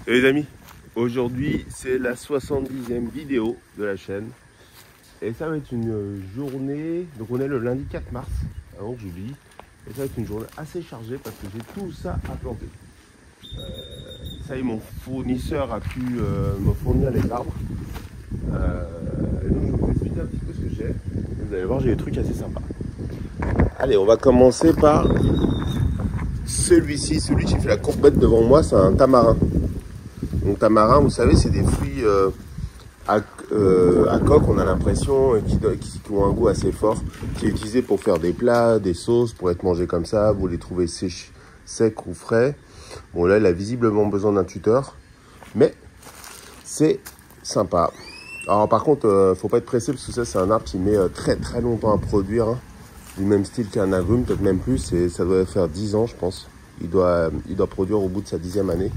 Et les amis, aujourd'hui c'est la 70e vidéo de la chaîne. Et ça va être une journée, donc on est le lundi 4 mars, avant que j'oublie. Et ça va être une journée assez chargée parce que j'ai tout ça à planter. Ça y est, mon fournisseur a pu me fournir les arbres. Et donc je vais vous expliquer un petit peu ce que j'ai. Vous allez voir, j'ai des trucs assez sympas. Allez, on va commencer par celui-ci, celui qui fait la courbette devant moi, c'est un tamarin. Donc tamarin, vous savez, c'est des fruits à coque, on a l'impression, qui ont un goût assez fort, qui est utilisé pour faire des plats, des sauces, pour être mangé comme ça. Vous les trouvez secs ou frais. Bon, là, il a visiblement besoin d'un tuteur, mais c'est sympa. Alors par contre, faut pas être pressé parce que ça, c'est un arbre qui met très longtemps à produire, hein, du même style qu'un agrume, peut-être même plus, et ça doit faire 10 ans, je pense. Il doit produire au bout de sa 10e année.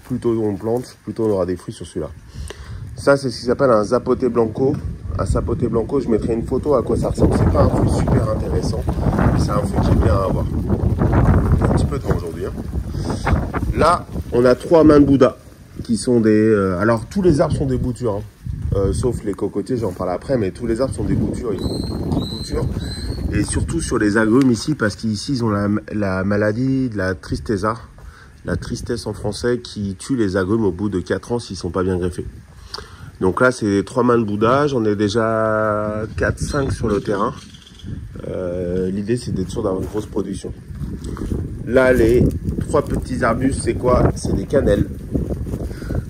Plus tôt on plante, plus tôt on aura des fruits sur celui-là. Ça, c'est ce qui s'appelle un zapote blanco. Un zapote blanco, je mettrai une photo à quoi ça ressemble. C'est pas un fruit super intéressant, mais c'est un fruit qui est bien à avoir. Un petit peu de vent aujourd'hui, hein. Là, on a 3 mains de Bouddha qui sont des... alors, tous les arbres sont des boutures, hein. Sauf les cocotiers, j'en parle après, mais tous les arbres sont des boutures. Ils font beaucoup de boutures. Et surtout sur les agrumes ici, parce qu'ici, ils ont la maladie de la tristeza. La tristesse en français qui tue les agrumes au bout de 4 ans s'ils ne sont pas bien greffés. Donc là, c'est 3 mains de Bouddha. J'en ai déjà 4-5 sur le terrain. L'idée, c'est d'être sûr d'avoir une grosse production. Là, les 3 petits arbustes, c'est quoi? C'est des cannelles.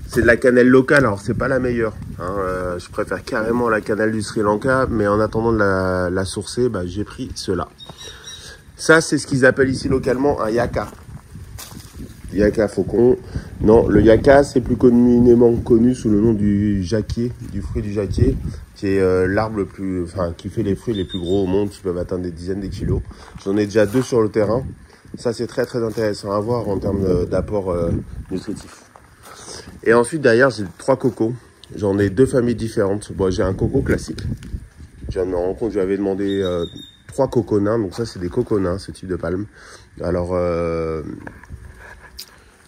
C'est de la cannelle locale, alors c'est pas la meilleure, hein. Je préfère carrément la cannelle du Sri Lanka, mais en attendant de la sourcer, bah, j'ai pris cela. Ça, c'est ce qu'ils appellent ici localement un yaka. Yaka faucon. Non, le yaka, c'est plus communément connu sous le nom du jacquier, du fruit du jacquier, qui est l'arbre le plus, enfin, qui fait les fruits les plus gros au monde, qui peuvent atteindre des dizaines de kilos. J'en ai déjà 2 sur le terrain. Ça, c'est très intéressant à voir en termes d'apport nutritif. Et ensuite, derrière, j'ai 3 cocos. J'en ai 2 familles différentes. Bon, j'ai un coco classique. J'en ai rendu compte, j'avais demandé 3 cocos nains. Donc ça, c'est des cocos nains, ce type de palme. Alors,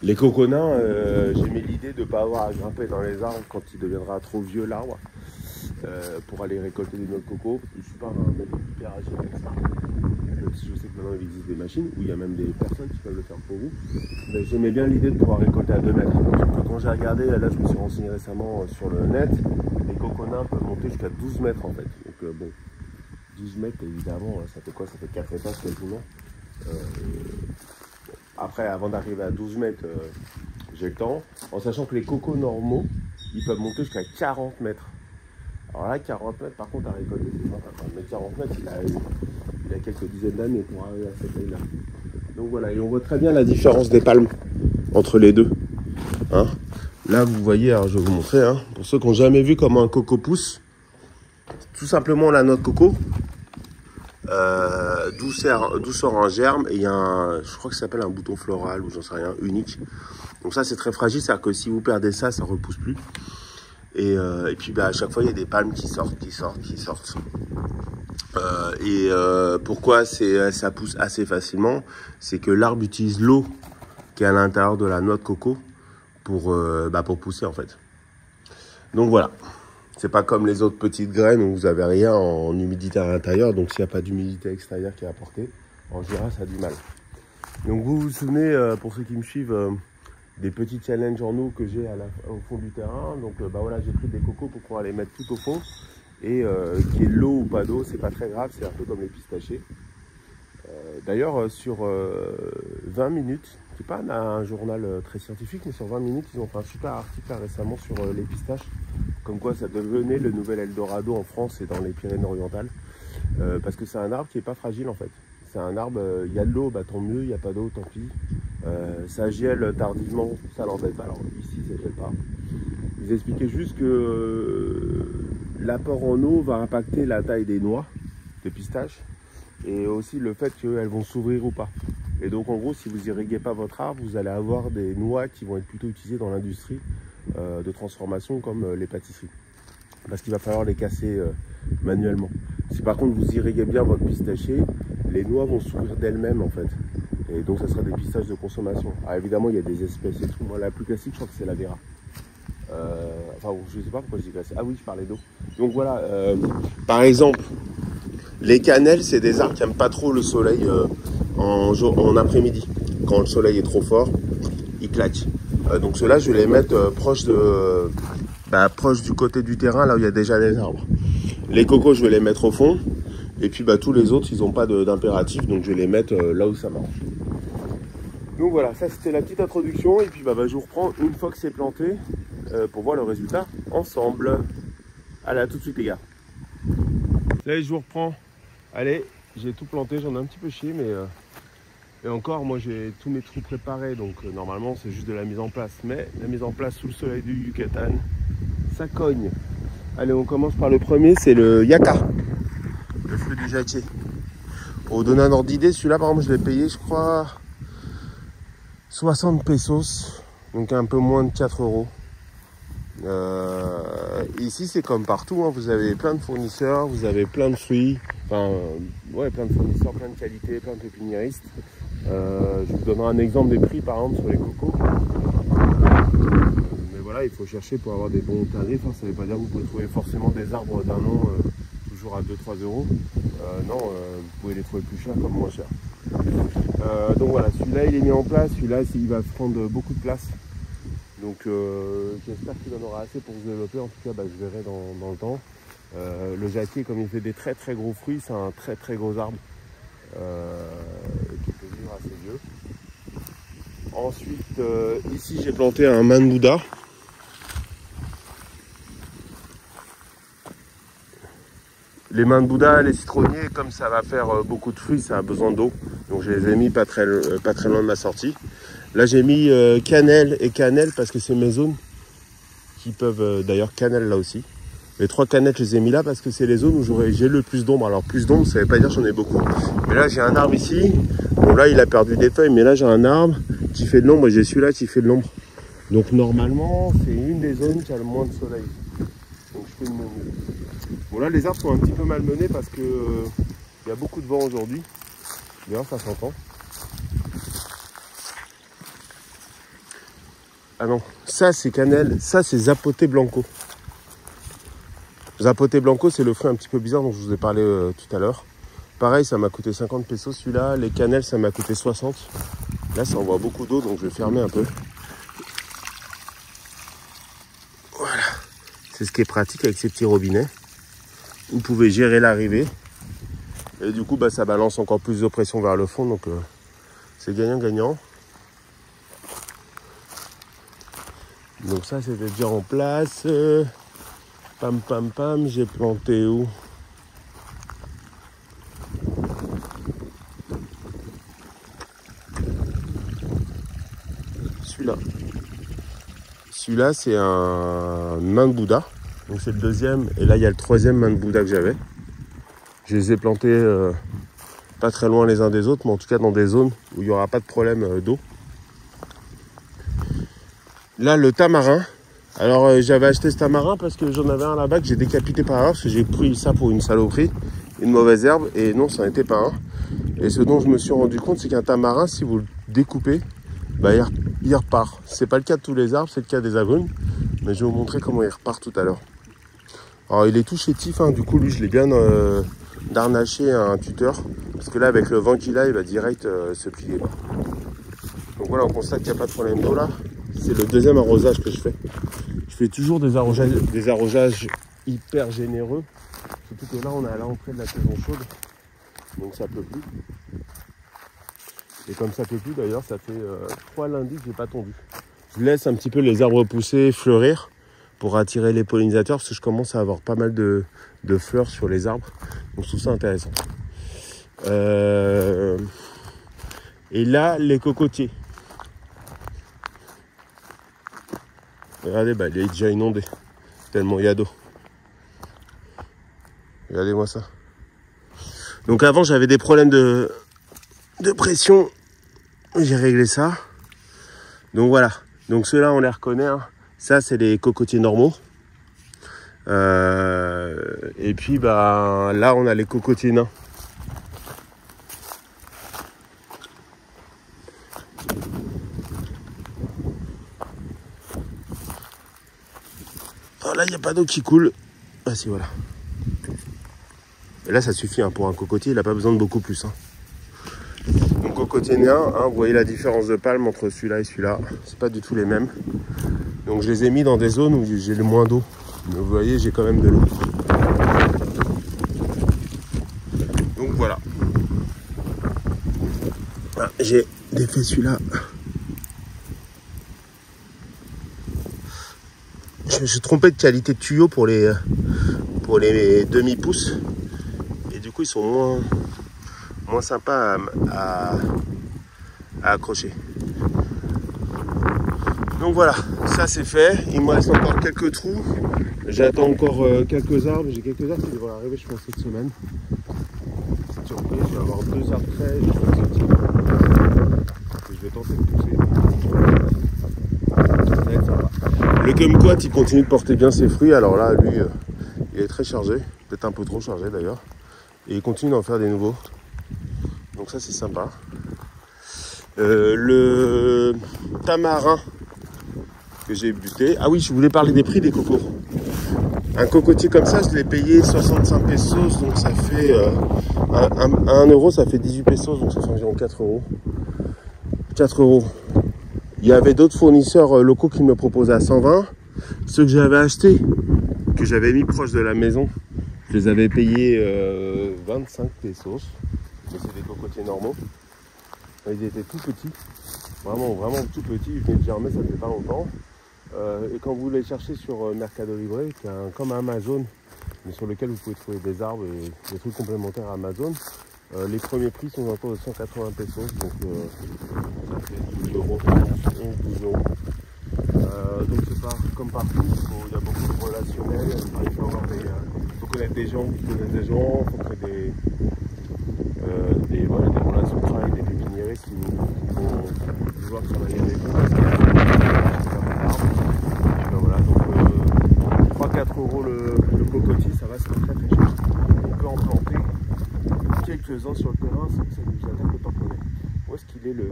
les cocos nains, j'ai mis l'idée de ne pas avoir à grimper dans les arbres quand il deviendra trop vieux, l'arbre, pour aller récolter des noix de coco. Parce que je suis pas un mec hyper agile avec ça. Même si je sais que maintenant il existe des machines où il y a même des personnes qui peuvent le faire pour vous. Mais j'aimais bien l'idée de pouvoir récolter à 2 mètres. Donc, quand j'ai regardé, là je me suis renseigné récemment sur le net, les cocos nains peuvent monter jusqu'à 12 mètres en fait. Donc bon, 12 mètres évidemment, ça fait quoi? Ça fait 4 étages quasiment. Après, avant d'arriver à 12 mètres, j'ai le temps. En sachant que les cocos normaux, ils peuvent monter jusqu'à 40 mètres. Alors là, 40 mètres, par contre, à récolter, c'est sympa. Mais 40 mètres, il a quelques dizaines d'années pour arriver à cette taille-là. Donc voilà, et on voit très bien la différence des palmes entre les deux, hein. Là, vous voyez, alors je vais vous montrer, hein, pour ceux qui n'ont jamais vu comment un coco pousse, tout simplement la noix de coco, d'où sort un germe, et il y a je crois que ça s'appelle un bouton floral, ou j'en sais rien, unique. Donc ça, c'est très fragile, c'est-à-dire que si vous perdez ça, ça ne repousse plus. Et puis bah, à chaque fois, il y a des palmes qui sortent. Pourquoi ça pousse assez facilement? C'est que l'arbre utilise l'eau qui est à l'intérieur de la noix de coco pour pousser en fait. Donc voilà, c'est pas comme les autres petites graines où vous avez rien en humidité à l'intérieur. Donc s'il n'y a pas d'humidité extérieure qui est apportée, en général ça a du mal. Donc vous vous souvenez, pour ceux qui me suivent, des petits challenges en eau que j'ai au fond du terrain. Donc voilà, j'ai pris des cocos pour pouvoir les mettre tout au fond. Et qu'il y ait de l'eau ou pas d'eau, c'est pas très grave, c'est un peu comme les pistachés. D'ailleurs, sur 20 minutes, c'est pas un journal très scientifique, mais sur 20 minutes, ils ont fait un super article récemment sur les pistaches, comme quoi ça devenait le nouvel Eldorado en France et dans les Pyrénées-Orientales, parce que c'est un arbre qui est pas fragile en fait. C'est un arbre, il y a de l'eau, bah, tant mieux, il n'y a pas d'eau, tant pis. Ça gèle tardivement, ça l'embête pas. Alors ici, ça gèle pas. Ils expliquaient juste que l'apport en eau va impacter la taille des noix, des pistaches, et aussi le fait qu'elles vont s'ouvrir ou pas. Et donc en gros, si vous irriguez pas votre arbre, vous allez avoir des noix qui vont être plutôt utilisées dans l'industrie de transformation comme les pâtisseries. Parce qu'il va falloir les casser manuellement. Si par contre vous irriguez bien votre pistachier, les noix vont s'ouvrir d'elles-mêmes en fait. Et donc ça sera des pistaches de consommation. Alors évidemment il y a des espèces et tout. Moi la plus classique je crois que c'est la Vera. Enfin je sais pas pourquoi je dis classique. Ah oui je parlais d'eau. Donc voilà, par exemple, les cannelles c'est des arbres qui n'aiment pas trop le soleil en après-midi. Quand le soleil est trop fort, ils claquent. Donc ceux-là je vais les mettre proche du côté du terrain, là où il y a déjà des arbres. Les cocos je vais les mettre au fond. Et puis tous les autres, ils n'ont pas d'impératif, donc je vais les mettre là où ça marche. Donc voilà, ça c'était la petite introduction. Et puis je vous reprends une fois que c'est planté pour voir le résultat ensemble. Allez, à tout de suite les gars. Là je vous reprends. Allez, j'ai tout planté, j'en ai un petit peu chié, mais et encore, moi j'ai tous mes trous préparés, donc normalement c'est juste de la mise en place. Mais la mise en place sous le soleil du Yucatan, ça cogne. Allez, on commence par le premier, c'est le Yaca. Le fruit du jacquier. Pour vous donner un ordre d'idée, celui-là par exemple je l'ai payé je crois 60 pesos, donc un peu moins de 4 euros. Ici c'est comme partout, hein. Vous avez plein de fournisseurs, vous avez plein de fruits, enfin ouais, plein de fournisseurs, plein de qualités, plein de pépiniéristes. Je vous donnerai un exemple des prix par exemple sur les cocos. Mais voilà, il faut chercher pour avoir des bons tarifs, hein. Ça ne veut pas dire que vous pouvez trouver forcément des arbres d'un an toujours à 2-3 euros. Non, vous pouvez les trouver plus chers comme moins chers. Donc voilà, celui-là il est mis en place, celui-là il va prendre beaucoup de place. Donc j'espère qu'il en aura assez pour se développer, en tout cas je verrai dans le temps. Le jacquier, comme il fait des très très gros fruits, c'est un très très gros arbre qui peut vivre assez vieux. Ensuite, ici j'ai planté un Manbouda. Les Manbouda, les citronniers, comme ça va faire beaucoup de fruits, ça a besoin d'eau. Donc je les ai mis pas très loin de ma sortie. Là j'ai mis cannelle et cannelle parce que c'est mes zones qui peuvent, d'ailleurs cannelle là aussi. Les 3 canettes je les ai mis là parce que c'est les zones où j'ai le plus d'ombre. Alors plus d'ombre ça veut pas dire que j'en ai beaucoup. Mais là j'ai un arbre ici. Bon là il a perdu des feuilles, mais là j'ai un arbre qui fait de l'ombre et j'ai celui-là qui fait de l'ombre. Donc normalement c'est une des zones qui a le moins de soleil. Donc je fais de mon mieux. Bon là les arbres sont un petit peu malmenés parce que il y a beaucoup de vent aujourd'hui. D'ailleurs ça s'entend. Ah non, ça c'est cannelle, ça c'est Zapote Blanco. Zapote Blanco c'est le fruit un petit peu bizarre dont je vous ai parlé tout à l'heure. Pareil ça m'a coûté 50 pesos celui-là, les cannelles ça m'a coûté 60. Là ça envoie beaucoup d'eau donc je vais fermer un peu. Voilà, c'est ce qui est pratique avec ces petits robinets. Vous pouvez gérer l'arrivée. Et du coup ça balance encore plus de pression vers le fond donc c'est gagnant-gagnant. Donc ça c'était déjà en place. Pam pam pam, j'ai planté où? Celui-là. Celui-là c'est un Manbouda. Donc c'est le deuxième. Et là il y a le troisième Manbouda que j'avais. Je les ai plantés pas très loin les uns des autres, mais en tout cas dans des zones où il n'y aura pas de problème d'eau. Là le tamarin. Alors j'avais acheté ce tamarin parce que j'en avais un là-bas que j'ai décapité par erreur parce que j'ai pris ça pour une saloperie, une mauvaise herbe, et non ça n'était pas un. Et ce dont je me suis rendu compte c'est qu'un tamarin, si vous le découpez, il repart. C'est pas le cas de tous les arbres, c'est le cas des agrumes, mais je vais vous montrer comment il repart tout à l'heure. Alors il est tout chétif, hein. Du coup lui je l'ai bien d'arnaché à un tuteur, parce que là avec le vent qu'il a, il va direct se plier. Donc voilà, on constate qu'il n'y a pas de problème d'eau là. C'est le deuxième arrosage que je fais. Je fais toujours des arrosages hyper généreux. Surtout que là, on est à l'entrée de la saison chaude. Donc ça pleut plus. Et comme ça pleut plus, d'ailleurs, ça fait 3 lundis que j'ai pas tondu. Je laisse un petit peu les arbres pousser, fleurir, pour attirer les pollinisateurs, parce que je commence à avoir pas mal de fleurs sur les arbres. Donc je trouve ça intéressant. Et là, les cocotiers. Regardez, il est déjà inondé, tellement il y a d'eau. Regardez-moi ça. Donc avant, j'avais des problèmes de pression. J'ai réglé ça. Donc voilà. Donc ceux-là, on les reconnaît. Hein. Ça, c'est les cocotiers normaux. Et puis, là, on a les cocotiers nains. Oh, là, il n'y a pas d'eau qui coule. Ah si, voilà. Et là, ça suffit hein, pour un cocotier, il n'a pas besoin de beaucoup plus. Hein. Donc cocotier nain, hein, vous voyez la différence de palme entre celui-là et celui-là. C'est pas du tout les mêmes. Donc je les ai mis dans des zones où j'ai le moins d'eau. Mais vous voyez, j'ai quand même de l'eau. Donc voilà. Ah, j'ai défait celui-là. Je me suis trompé de qualité de tuyau pour les demi-pouces. Et du coup, ils sont moins sympas à accrocher. Donc voilà, ça c'est fait. Il me reste encore quelques trous. J'attends encore quelques arbres. J'ai quelques arbres qui devraient arriver, je pense, cette semaine. C'est surprise, je vais avoir 2 arbres près. Je vais tenter de pousser. Ça va être sympa. Le kumquat, il continue de porter bien ses fruits. Alors là, lui, il est très chargé. Peut-être un peu trop chargé d'ailleurs. Et il continue d'en faire des nouveaux. Donc ça, c'est sympa. Le tamarin que j'ai buté. Ah oui, je voulais parler des prix des cocos. Un cocotier comme ça, je l'ai payé 65 pesos, donc ça fait 1 euro, ça fait 18 pesos, donc ça fait environ 4 euros. 4 euros. Il y avait d'autres fournisseurs locaux qui me proposaient à 120. Ceux que j'avais achetés, que j'avais mis proche de la maison, je les avais payés 25 pesos. Mais c'est des cocotiers normaux. Ils étaient tout petits. Vraiment tout petits. Ils venaient de germer, ça fait pas longtemps. Et quand vous les cherchez sur Mercado Libre, qui est comme Amazon, mais sur lequel vous pouvez trouver des arbres et des trucs complémentaires à Amazon, les premiers prix sont autour de 180 pesos, donc ça fait 12 euros, 12 euros. Donc c'est pas comme partout, il y a beaucoup de relationnels, il faut connaître des gens qui connaissent des gens, il faut créer des relations de travail, des pépiniéristes qui vont vouloir travailler avec vous. Voilà, donc 3-4 euros le cocotier, ça reste très très cher. On peut en planter quelques-uns sur le terrain sans que ça nous attaque autant qu'on est. Où est-ce qu'il est le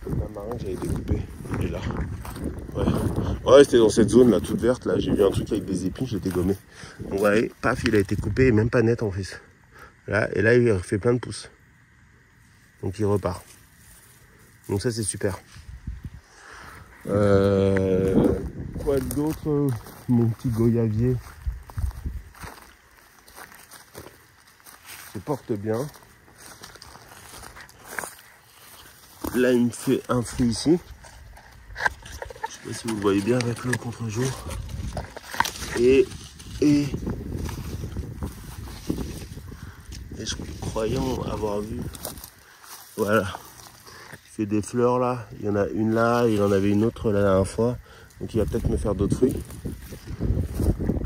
tamarin que j'avais découpé? Il est là. Ouais, c'était dans cette zone là, toute verte là. J'ai vu un truc avec des épines, j'ai dégommé. Donc vous voyez, paf, il a été coupé et même pas net en fait. Là, et là, il fait plein de pousses. Donc il repart. Donc ça, c'est super. Quoi d'autre? Mon petit goyavier se porte bien. Là, il me fait un fruit ici. Je sais pas si vous le voyez bien avec le contre-jour. Et je croyons avoir vu. Voilà. Il fait des fleurs là. Il y en a une là. Il en avait une autre la dernière fois. Donc il va peut-être me faire d'autres fruits.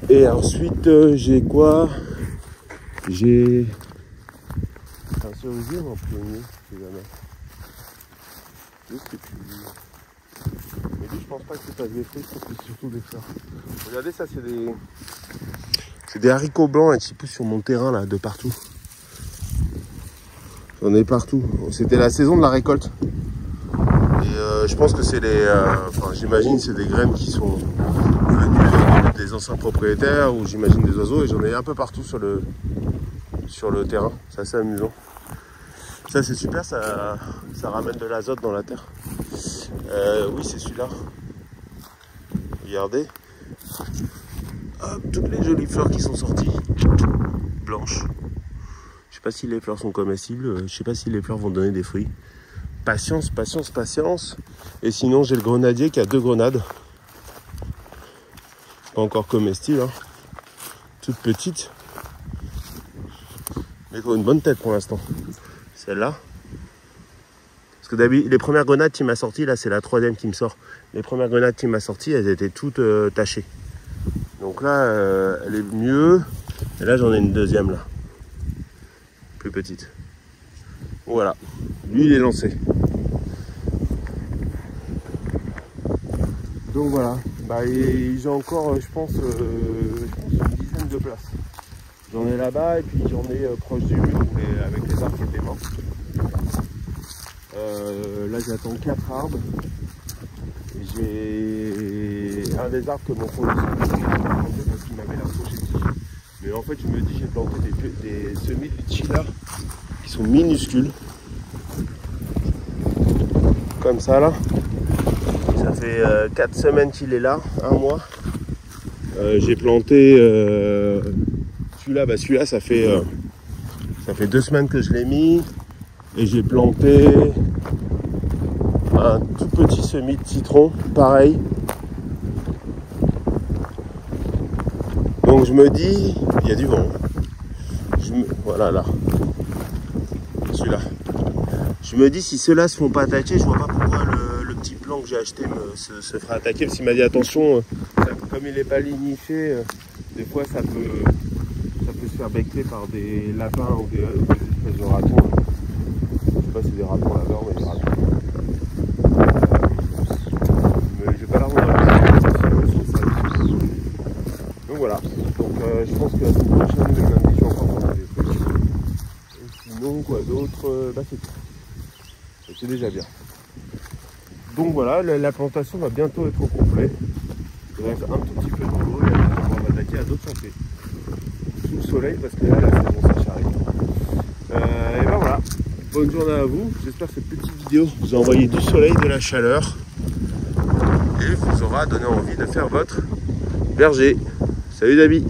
Et ensuite, j'ai quoi? J'ai un cerisier ou un pionnier, je sais jamais. Juste que mais lui, je pense pas que c'est pas des fruits, je pense que c'est surtout des fleurs. Regardez ça, c'est des haricots blancs qui poussent sur mon terrain là, de partout. J'en ai partout. C'était la saison de la récolte. Et je pense que c'est enfin j'imagine c'est des graines qui sont venues des anciens propriétaires ou j'imagine des oiseaux et j'en ai un peu partout sur le terrain. C'est assez amusant. Ça c'est super, ça ramène de l'azote dans la terre. Oui c'est celui-là. Regardez. Hop, toutes les jolies fleurs qui sont sorties. Blanches. Je sais pas si les fleurs sont comestibles, je sais pas si les fleurs vont donner des fruits. Patience, patience, patience. Et sinon j'ai le grenadier qui a 2 grenades. Pas encore comestible, hein. Toute petite. Mais qui ont une bonne tête pour l'instant. Celle-là. Parce que d'habitude, les premières grenades qui m'a sorti, là c'est la 3e qui me sort. Les premières grenades qui m'a sorti, elles étaient toutes tachées. Donc là, elle est mieux. Et là j'en ai une 2e là. Plus petite. Voilà. Lui il est lancé. Donc voilà. Bah, j'ai encore, je pense, une dizaine de places. J'en ai là-bas et puis j'en ai proche du mur avec les arbres qui étaient morts. Là j'attends 4 arbres. J'ai un des arbres que mon fournisseur m'a planté parce qu'il m'avait approché dessus. Mais en fait, je me dis, j'ai planté des semis de litchi là, qui sont minuscules. Comme ça là. Ça fait 4 semaines qu'il est là, 1 mois. J'ai planté celui-là, ça fait 2 semaines que je l'ai mis. Et j'ai planté un tout petit semis de citron, pareil. Donc je me dis, il y a du vent. Voilà là. Celui-là. Je me dis, si ceux-là se font pas attaquer, je vois pas pourquoi le petit plant que j'ai acheté se fera attaquer. Parce qu'il m'a dit, attention, comme il n'est pas lignifié, des fois ça peut se faire becter par des lapins ou des espèces de ratons. Je sais pas si c'est des ratons là-bas, mais des ratons. Mais je vais pas la regarder. Donc voilà. Donc je pense que la semaine prochaine, le lundi, je vais encore prendre des trucs. Et sinon, quoi d'autre, bah c'est tout. C'est déjà bien. Donc voilà, la plantation va bientôt être au complet. Il reste un tout petit peu de boulot et on va m'attaquer à d'autres chantiers. Sous le soleil parce que là, la saison sèche arrive. Et ben voilà, bonne journée à vous. J'espère que cette petite vidéo vous a envoyé du soleil, de la chaleur et vous aura donné envie de faire votre verger. Salut Dabi!